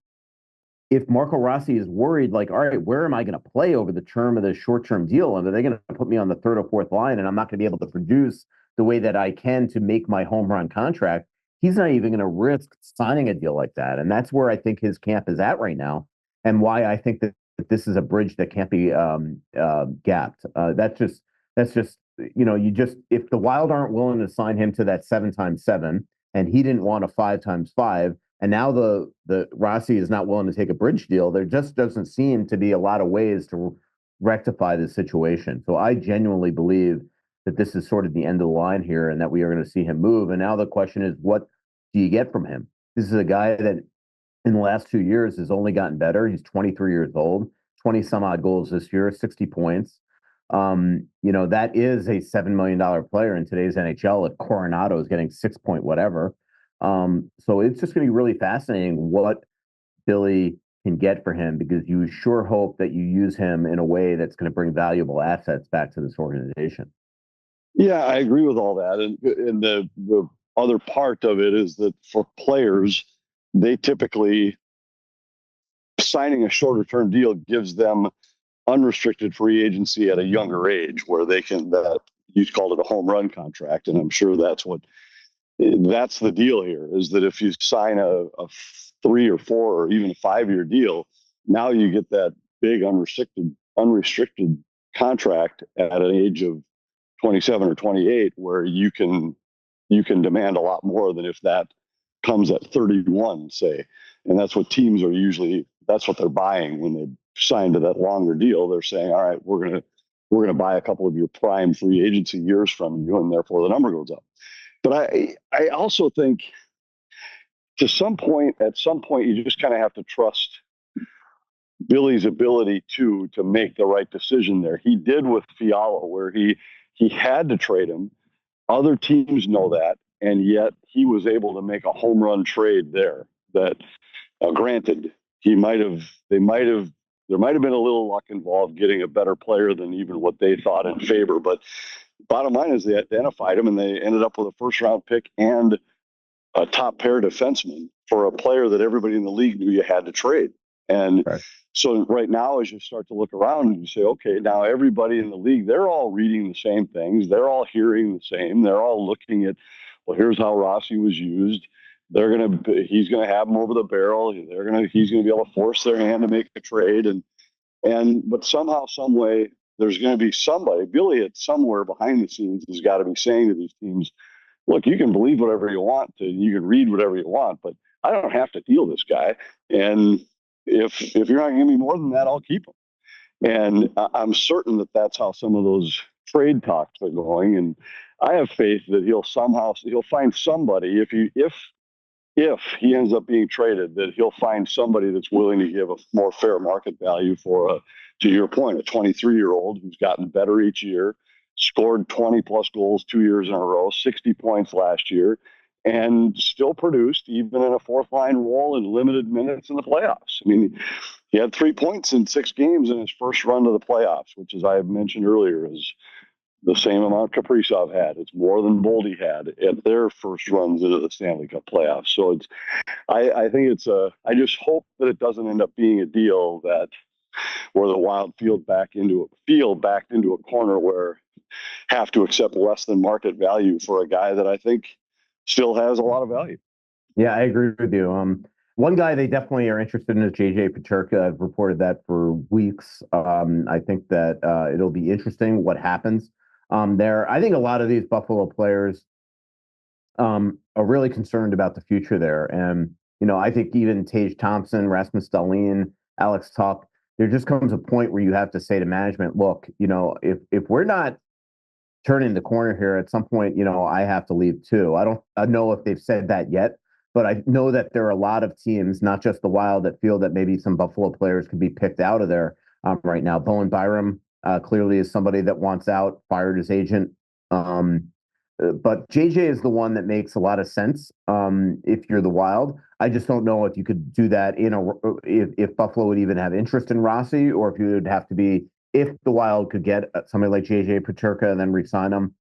if Marco Rossi is worried, like, all right, where am I going to play over the term of the short-term deal? And are they going to put me on the third or fourth line, and I'm not going to be able to produce the way that I can to make my home run contract? He's not even going to risk signing a deal like that. And that's where I think his camp is at right now, and why I think that this is a bridge that can't be gapped. That's just if the Wild aren't willing to sign him to that 7x7, and he didn't want a 5x5, and now the Rossi is not willing to take a bridge deal, there just doesn't seem to be a lot of ways to rectify this situation. So I genuinely believe that this is sort of the end of the line here, and that we are going to see him move. And now the question is, what do you get from him? This is a guy that in the last 2 years has only gotten better. He's 23 years old, 20 some odd goals this year, 60 points. That is a $7 million player in today's NHL. If Coronado is getting 6 point whatever. So it's just going to be really fascinating what Billy can get for him, because you sure hope that you use him in a way that's going to bring valuable assets back to this organization. Yeah, I agree with all that. And the other part of it is that for players, they typically, signing a shorter term deal gives them unrestricted free agency at a younger age, where they can, that you called it a home run contract. And I'm sure that's the deal here, is that if you sign a 3 or 4 or even a 5 year deal, now you get that big unrestricted contract at an age of 27 or 28, where you can demand a lot more than if that comes at 31, say. And that's what teams are usually, that's what they're buying when they sign to that longer deal. They're saying, all right, we're going to buy a couple of your prime free agency years from you, and therefore the number goes up. But I also think at some point, you just kind of have to trust Billy's ability to make the right decision there. He did with Fiala, where he had to trade him. Other teams know that, and yet he was able to make a home run trade there. That, granted, there might have been a little luck involved getting a better player than even what they thought in favor. But bottom line is they identified him, and they ended up with a first round pick and a top pair defenseman for a player that everybody in the league knew you had to trade. And so right now, as you start to look around and you say, okay, now everybody in the league, they're all reading the same things. They're all hearing the same. They're all looking at, well, here's how Rossi was used. He's going to have them over the barrel. He's going to be able to force their hand to make a trade. But somehow, some way, there's going to be somebody, Billy, at somewhere behind the scenes, has got to be saying to these teams, look, you can believe whatever you want, you can read whatever you want, but I don't have to deal this guy. And if you're not giving me more than that, I'll keep him. And I'm certain that that's how some of those trade talks are going. And I have faith that he'll find somebody, if he ends up being traded, that he'll find somebody that's willing to give a more fair market value for, to your point, a 23-year-old who's gotten better each year, scored 20 plus goals 2 years in a row, 60 points last year, and still produced even in a fourth line role in limited minutes in the playoffs. I mean, He had 3 points in 6 games in his first run to the playoffs, which, as I have mentioned earlier, is the same amount Kaprizov had. It's more than Boldy had at their first runs into the Stanley Cup playoffs. So I think I just hope that it doesn't end up being a deal that where the Wild backed into a corner where have to accept less than market value for a guy that I think still has a lot of value. Yeah, I agree with you. One guy they definitely are interested in is JJ Peterka. I've reported that for weeks. I think that it'll be interesting what happens there. I think a lot of these Buffalo players are really concerned about the future there. And, I think even Tage Thompson, Rasmus Dahlin, Alex Tuch, there just comes a point where you have to say to management, look, if we're not turning the corner here at some point, I have to leave too. I know if they've said that yet, but I know that there are a lot of teams, not just the Wild, that feel that maybe some Buffalo players could be picked out of there right now. Bowen Byram clearly is somebody that wants out, fired his agent. But JJ is the one that makes a lot of sense if you're the Wild. I just don't know if you could do that if Buffalo would even have interest in Rossi, or if you would have to be, if the Wild could get somebody like JJ Peterka and then re-sign him,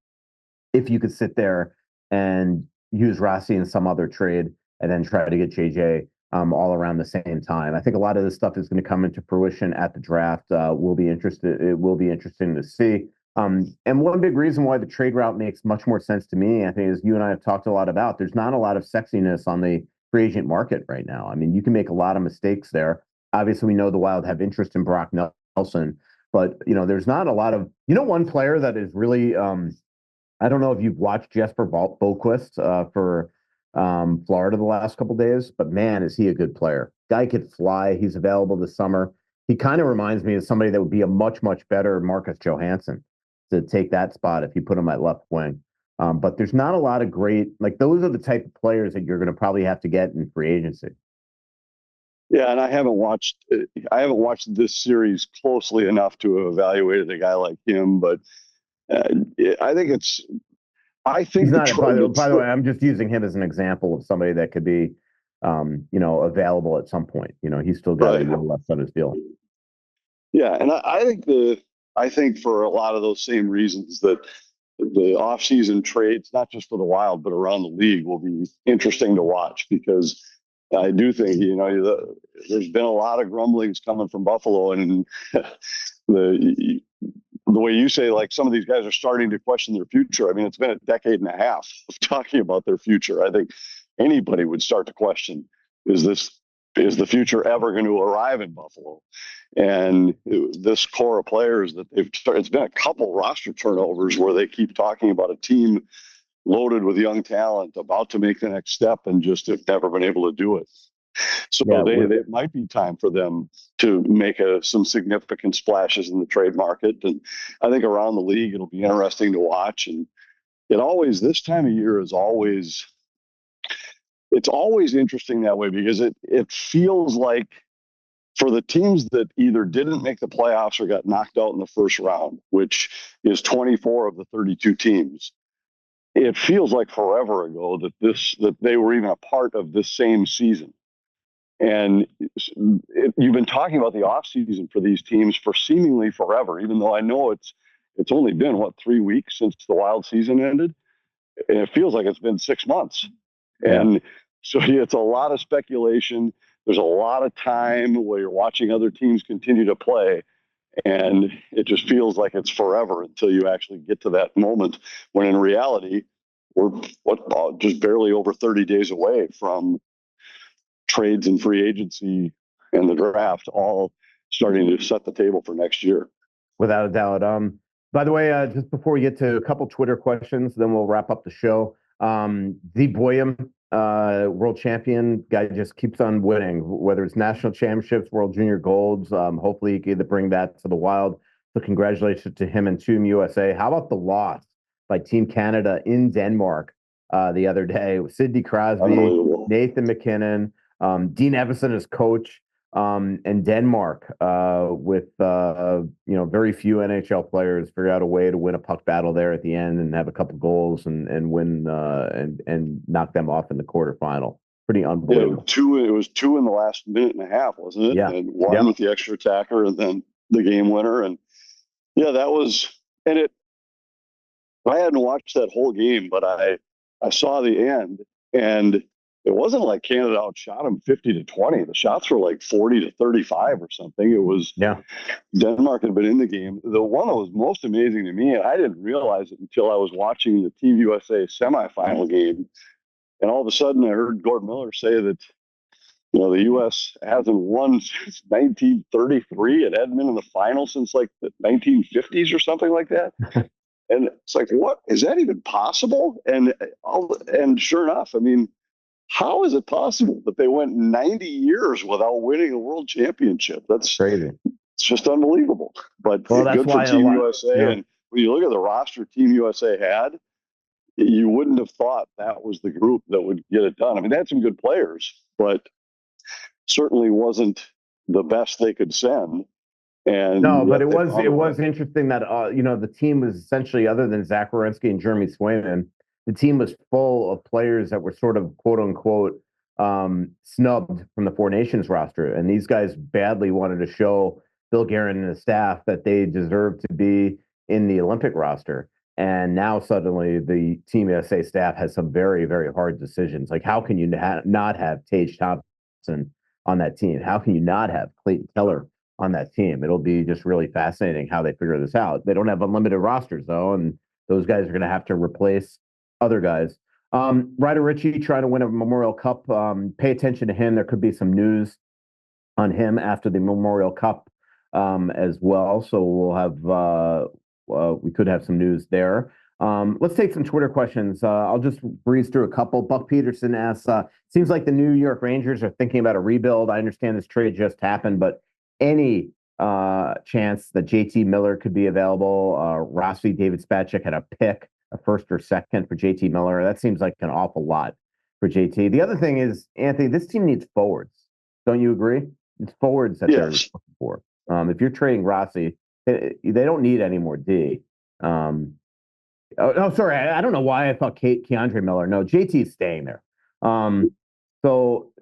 if you could sit there and use Rossi in some other trade and then try to get JJ all around the same time. I think a lot of this stuff is going to come into fruition at the draft. It will be interesting to see. And one big reason why the trade route makes much more sense to me, I think, as you and I have talked a lot about, there's not a lot of sexiness on the free agent market right now. I mean, you can make a lot of mistakes there. Obviously, we know the Wild have interest in Brock Nelson, but there's not a lot of one player that is really. I don't know if you've watched Jesper Boquist for Florida the last couple of days, but man, is he a good player. Guy could fly. He's available this summer. He kind of reminds me of somebody that would be a much, much better Marcus Johansson to take that spot if you put him at left wing. But there's not a lot of great, those are the type of players that you're going to probably have to get in free agency. Yeah, and I haven't watched this series closely enough to have evaluated a guy like him, but I think he's not. By the way, I'm just using him as an example of somebody that could be, available at some point. He's still got a year left on his deal. Yeah, and I think for a lot of those same reasons that the offseason trades, not just for the Wild but around the league, will be interesting to watch, because I do think there's been a lot of grumblings coming from Buffalo, and the way you say, some of these guys are starting to question their future. I mean, it's been a decade and a half of talking about their future. I think anybody would start to question, is the future ever going to arrive in Buffalo? And this core of players that they've started, it's been a couple roster turnovers where they keep talking about a team loaded with young talent about to make the next step and just have never been able to do it. So it might be time for them to make some significant splashes in the trade market. And I think around the league, it'll be interesting to watch. And this time of year it's always interesting that way, because it feels like for the teams that either didn't make the playoffs or got knocked out in the first round, which is 24 of the 32 teams, it feels like forever ago that they were even a part of this same season. And you've been talking about the offseason for these teams for seemingly forever, even though I know it's only been 3 weeks since the Wild season ended, and it feels like it's been 6 months. Yeah. And so it's a lot of speculation. There's a lot of time where you're watching other teams continue to play, and it just feels like it's forever until you actually get to that moment when in reality we're just barely over 30 days away from trades and free agency and the draft all starting to set the table for next year. Without a doubt. By the way, just before we get to a couple Twitter questions, then we'll wrap up the show. The Boyum, world champion guy, just keeps on winning, whether it's national championships, world junior golds. Hopefully he can either bring that to the Wild. So congratulations to him and Team USA. How about the loss by Team Canada in Denmark the other day with Sidney Crosby, Nathan McKinnon, Dean Evison as coach, and Denmark with very few NHL players figure out a way to win a puck battle there at the end and have a couple goals and win and knock them off in the quarterfinal. pretty unbelievable. It was two in the last minute and a half, wasn't it? Yeah. And one with the extra attacker and then the game winner. And that was, and I hadn't watched that whole game, but I saw the end, and it wasn't like Canada outshot them 50-20. The shots were like 40-35 or something. It was Denmark had been in the game. The one that was most amazing to me, and I didn't realize it until I was watching the Team USA semifinal game, and all of a sudden I heard Gord Miller say that the U.S. hasn't won since 1933. It hadn't been in the final since like the 1950s or something like that. And it's like, what is that even possible? And sure enough, I mean, how is it possible that they went 90 years without winning a world championship? That's crazy. It's just unbelievable. But good for Team USA. Yeah. And when you look at the roster Team USA had, you wouldn't have thought that was the group that would get it done. I mean, they had some good players, but certainly wasn't the best they could send. And no, but it was interesting that the team was essentially, other than Zach Werenski and Jeremy Swayman, the team was full of players that were sort of quote unquote snubbed from the Four Nations roster, and these guys badly wanted to show Bill Guerin and the staff that they deserved to be in the Olympic roster. And now suddenly the Team USA staff has some very, very hard decisions. Like, how can you not have Tage Thompson on that team? How can you not have Clayton Keller on that team? It'll be just really fascinating how they figure this out. They don't have unlimited rosters though, and those guys are going to have to replace other guys. Ryder Ritchie trying to win a Memorial Cup. Pay attention to him. There could be some news on him after the Memorial Cup as well. So we'll have we could have some news there. Let's take some Twitter questions. I'll just breeze through a couple. Buck Peterson asks, seems like the New York Rangers are thinking about a rebuild. I understand this trade just happened, but any chance that JT Miller could be available? Rossi, David Spacek had a pick, a first or second for JT Miller. That seems like an awful lot for JT. The other thing is, Anthony, this team needs forwards. Don't you agree? It's forwards that they're looking for. If you're trading Rossi, they don't need any more D. Sorry. I don't know why I thought Keandre Miller. No, JT is staying there. So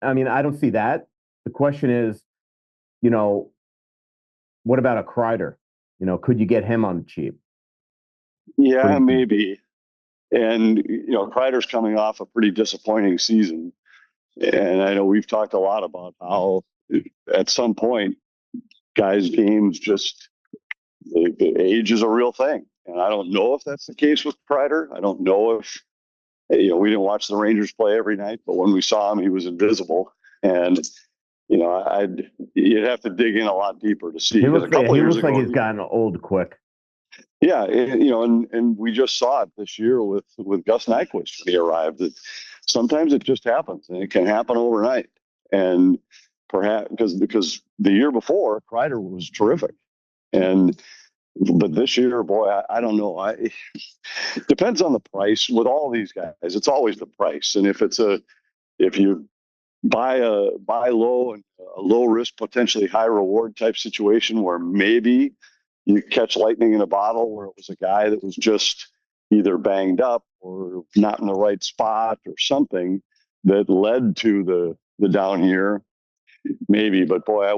I mean, I don't see that. The question is, what about a Kreider? Could you get him on the cheap? Yeah, maybe. And, Kreider's coming off a pretty disappointing season. And I know we've talked a lot about how at some point, guys' games just, the age is a real thing. And I don't know if that's the case with Kreider. I don't know if, we didn't watch the Rangers play every night, but when we saw him, he was invisible. And, you'd have to dig in a lot deeper to see. He looks like he's gotten old quick. Yeah, and we just saw it this year with Gus Nyquist when he arrived. That sometimes it just happens, and it can happen overnight. And perhaps because the year before, Kreider was terrific, but this year, boy, I don't know. It depends on the price with all these guys. It's always the price, and if you buy low and a low risk, potentially high reward type situation where maybe you catch lightning in a bottle, where it was a guy that was just either banged up or not in the right spot or something that led to the down year, maybe. But boy,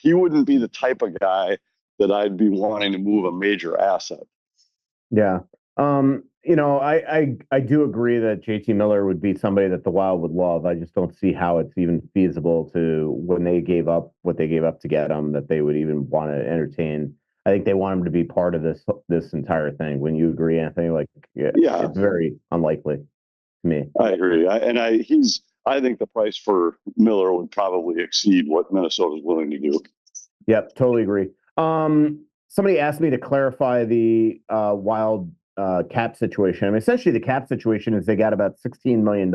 he wouldn't be the type of guy that I'd be wanting to move a major asset. Yeah. I do agree that JT Miller would be somebody that the Wild would love. I just don't see how it's even feasible to, when they gave up what they gave up to get him, that they would even want to entertain. I think they want him to be part of this entire thing. When you agree, Anthony, it's very unlikely to me. I agree. I think the price for Miller would probably exceed what Minnesota is willing to do. Yep, totally agree. Somebody asked me to clarify the Wild cap situation. I mean, essentially the cap situation is they got about $16 million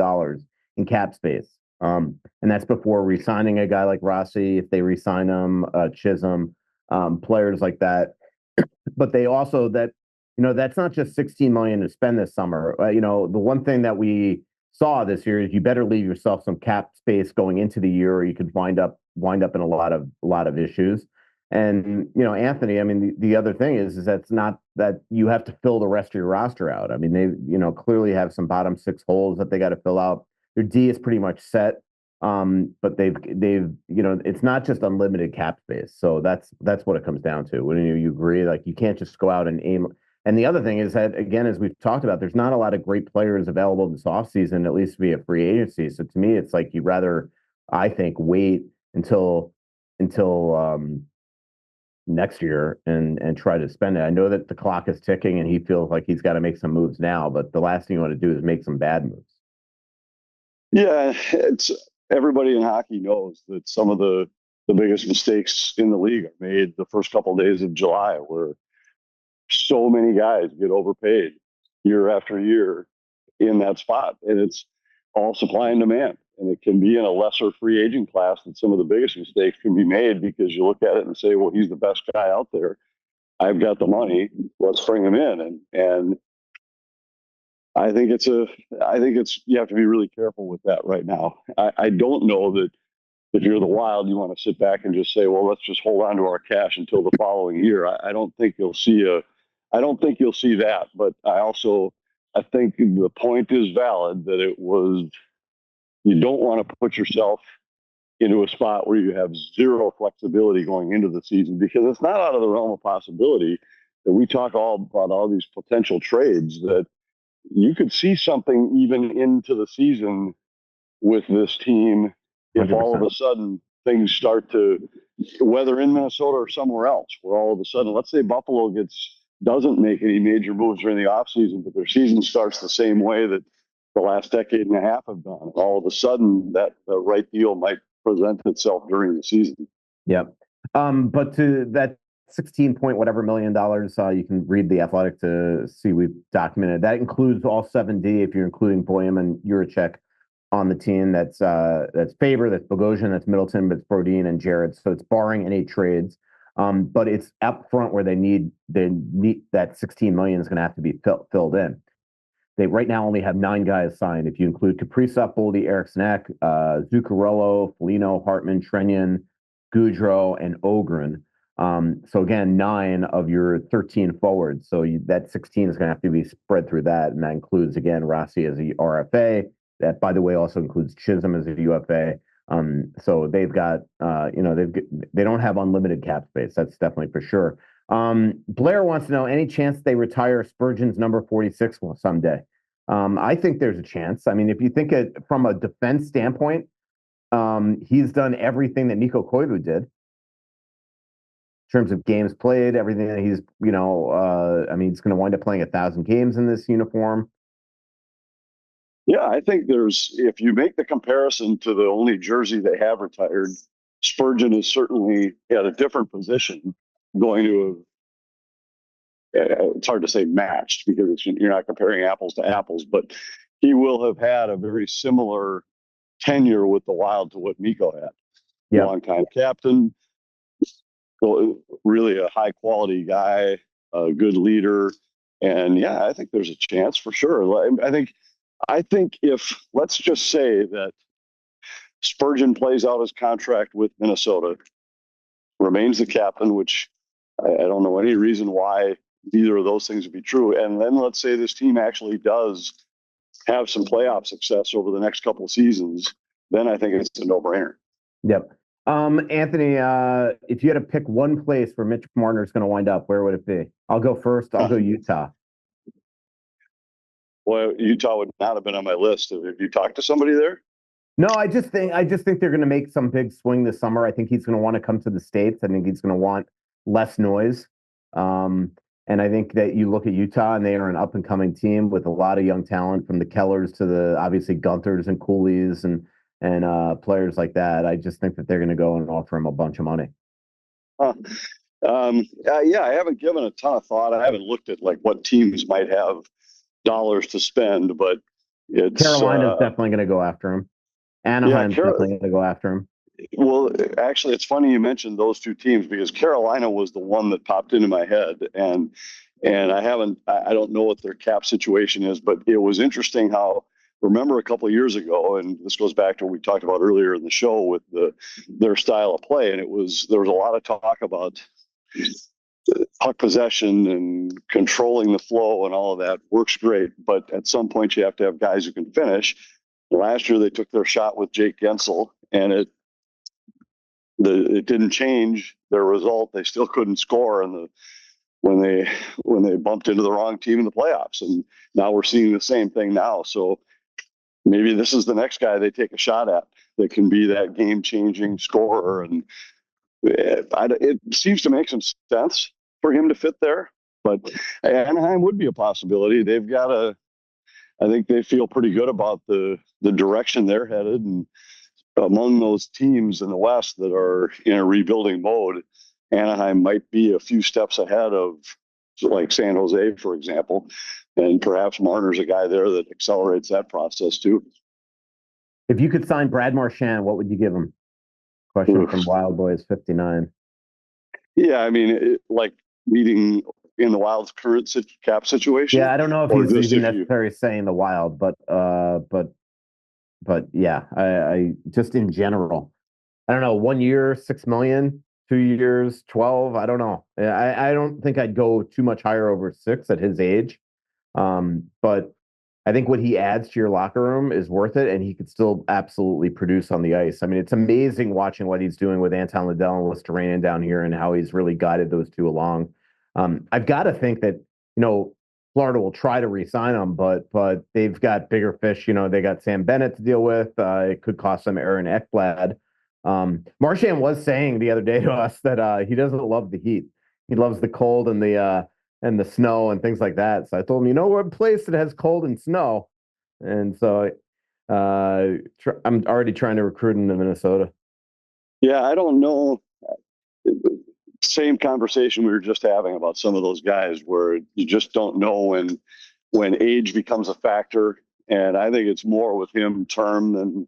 in cap space. And that's before re-signing a guy like Rossi, if they re-sign him, Chisholm, players like that. But they also, that's not just $16 million to spend this summer. The one thing that we saw this year is you better leave yourself some cap space going into the year, or you could wind up in a lot of issues. And, Anthony, I mean, the other thing is that's not that you have to fill the rest of your roster out. I mean, they, clearly have some bottom six holes that they got to fill out. Their D is pretty much set. But they've it's not just unlimited cap space. So that's what it comes down to. When you agree, like you can't just go out and aim. And the other thing is that, again, as we've talked about, there's not a lot of great players available this offseason, at least via free agency. So to me, it's like you'd rather, I think, wait until next year and try to spend it. I know that the clock is ticking and he feels like he's got to make some moves now, but the last thing you want to do is make some bad moves. Yeah, it's everybody in hockey knows that some of the biggest mistakes in the league are made the first couple of days of July, where so many guys get overpaid year after year in that spot, and it's all supply and demand. And it can be in a lesser free agent class that some of the biggest mistakes can be made, because you look at it and say, well, he's the best guy out there. I've got the money. Let's bring him in. And I think you have to be really careful with that right now. I don't know that if you're the Wild, you want to sit back and just say, well, let's just hold on to our cash until the following year. I don't think you'll see that. But I think the point is valid that you don't want to put yourself into a spot where you have zero flexibility going into the season, because it's not out of the realm of possibility that we talk about all these potential trades, that you could see something even into the season with this team if 100%. all of a sudden things start to, whether in Minnesota or somewhere else, where all of a sudden, let's say Buffalo doesn't make any major moves during the offseason, but their season starts the same way that the last decade and a half have done. All of a sudden, that the right deal might present itself during the season. Yep. But to that 16 point whatever $million, you can read The Athletic to see we've documented. That includes all 7D if you're including Boehm and Juracek on the team. That's Faber, that's Bogosian, that's Middleton, but it's Brodin and Jared. So it's barring any trades. But it's up front where they need that 16 million is going to have to be filled in. They right now only have 9 guys signed. If you include Kaprizov, Boldy, Eriksson Ek, Zuccarello, Foligno, Hartman, Trenyan, Goudreau, and Ogren. So again, 9 of your 13 forwards. So that 16 is going to have to be spread through that, and that includes again Rossi as a RFA. That, by the way, also includes Chisholm as a UFA. So they've got, they don't have unlimited cap space. That's definitely for sure. Blair wants to know, any chance they retire Spurgeon's number 46 someday? I think there's a chance. I mean, if you think it from a defense standpoint, he's done everything that Nico Koivu did in terms of games played, everything that he's, he's going to wind up playing 1,000 games in this uniform. Yeah, I think if you make the comparison to the only jersey they have retired, Spurgeon is certainly at a different position, going to it's hard to say matched, because you're not comparing apples to apples, but he will have had a very similar tenure with the Wild to what Nico had. Yeah. Longtime captain, really a high quality guy, a good leader. And yeah, I think there's a chance for sure. I think if, let's just say that Spurgeon plays out his contract with Minnesota, remains the captain, which I don't know any reason why either of those things would be true. And then let's say this team actually does have some playoff success over the next couple of seasons, then I think it's a no-brainer. Yep. Anthony, if you had to pick one place where Mitch Marner is going to wind up, where would it be? I'll go first. I'll go Utah. Well, Utah would not have been on my list. Have you talked to somebody there? No, I just think they're going to make some big swing this summer. I think he's going to want to come to the States. I think he's going to want less noise. And I think that you look at Utah, and they are an up-and-coming team with a lot of young talent, from the Kellers to the obviously Gunthers and Coolies and players like that. I just think that they're going to go and offer him a bunch of money. Yeah, I haven't given a ton of thought. I haven't looked at like what teams might have dollars to spend, but Carolina's definitely going to go after him. Anaheim's definitely going to go after him. Well, actually, it's funny you mentioned those two teams, because Carolina was the one that popped into my head, and I don't know what their cap situation is, but it was interesting how, remember a couple of years ago, and this goes back to what we talked about earlier in the show with their style of play, and there was a lot of talk about puck possession and controlling the flow, and all of that works great, but at some point you have to have guys who can finish. Last year they took their shot with Jake Gensel, and it didn't change their result. They still couldn't score when they bumped into the wrong team in the playoffs. And now we're seeing the same thing now. So maybe this is the next guy they take a shot at that can be that game-changing scorer. And it seems to make some sense for him to fit there. But Anaheim would be a possibility. They've got I think they feel pretty good about the direction they're headed. And among those teams in the West that are in a rebuilding mode, Anaheim might be a few steps ahead of like San Jose, for example. And perhaps Marner's a guy there that accelerates that process too. If you could sign Brad Marchand, what would you give him? Question from Wild Boys 59. Yeah, I mean, like meeting in the Wild's current cap situation. Yeah, I don't know if he's even necessarily saying the Wild, but yeah, I just in general, I don't know. 1 year, $6 million, 2 years, 12. I don't know. I don't think I'd go too much higher over 6 at his age. But I think what he adds to your locker room is worth it, and he could still absolutely produce on the ice. I mean, it's amazing watching what he's doing with Anton Liddell and Listerranen down here and how he's really guided those two along. I've got to think that, Florida will try to re-sign him, but they've got bigger fish. They got Sam Bennett to deal with. It could cost them Aaron Ekblad. Marchand was saying the other day to us that he doesn't love the heat. He loves the cold and the snow and things like that. So I told him, we're a place that has cold and snow. And so I'm already trying to recruit him to Minnesota. Yeah, I don't know. Same conversation we were just having about some of those guys where you just don't know when age becomes a factor. And I think it's more with him term than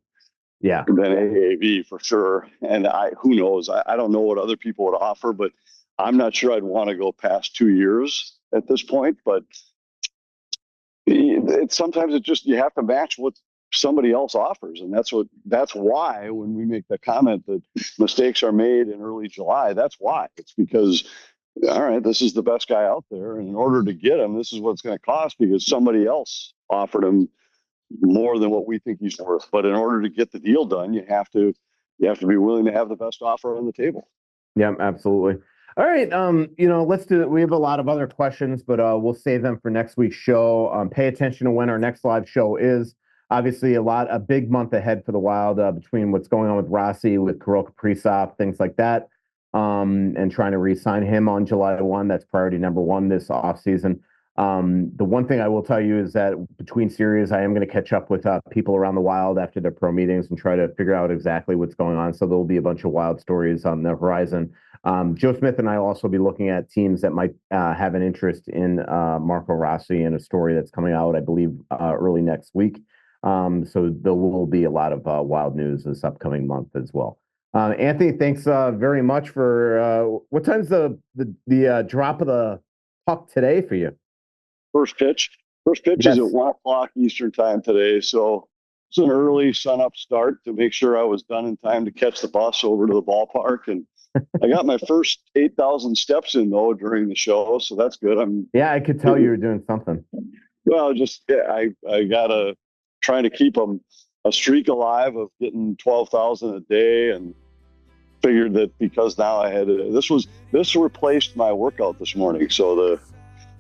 AAV for sure. And who knows? I don't know what other people would offer, but I'm not sure I'd want to go past 2 years at this point. But sometimes you have to match what somebody else offers. And that's why when we make the comment that mistakes are made in early July, that's why. It's because, all right, this is the best guy out there. And in order to get him, this is what it's going to cost because somebody else offered him more than what we think he's worth. But in order to get the deal done, you have to be willing to have the best offer on the table. Yeah, absolutely. All right. Let's do it. We have a lot of other questions, but we'll save them for next week's show. Pay attention to when our next live show is. Obviously, a big month ahead for the Wild between what's going on with Rossi, with Kirill Kaprizov, things like that, and trying to re-sign him on July 1. That's priority number 1 this offseason. The one thing I will tell you is that between series, I am going to catch up with people around the Wild after their pro meetings and try to figure out exactly what's going on. So there will be a bunch of Wild stories on the horizon. Joe Smith and I will also be looking at teams that might have an interest in Marco Rossi and a story that's coming out, I believe, early next week. So there will be a lot of Wild news this upcoming month as well. Anthony, thanks very much for what time's the drop of the puck today for you? First pitch is at 1 o'clock Eastern time today. So it's an early sun-up start to make sure I was done in time to catch the bus over to the ballpark. And I got my first 8,000 steps in, though, during the show. So that's good. I could tell you were doing something. Well, I got trying to keep a streak alive of getting 12,000 a day, and figured that because now I had this replaced my workout this morning. So the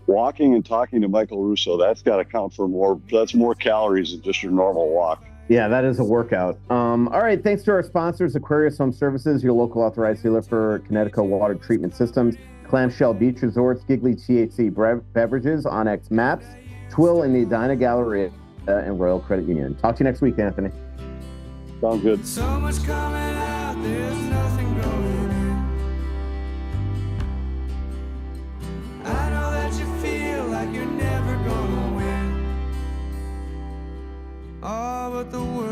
walking and talking to Michael Russo, that's got to count for more. That's more calories than just your normal walk. Yeah, that is a workout. All right. Thanks to our sponsors, Aquarius Home Services, your local authorized dealer for Connecticut water treatment systems, Clamshell Beach Resorts, Giggly THC Beverages, Onyx Maps, Twill in the Edina Galleria, and Royal Credit Union. Talk to you next week, Anthony. Sounds good. So much coming out, there's nothing going in. I know that you feel like you're never gonna win. Oh, but the world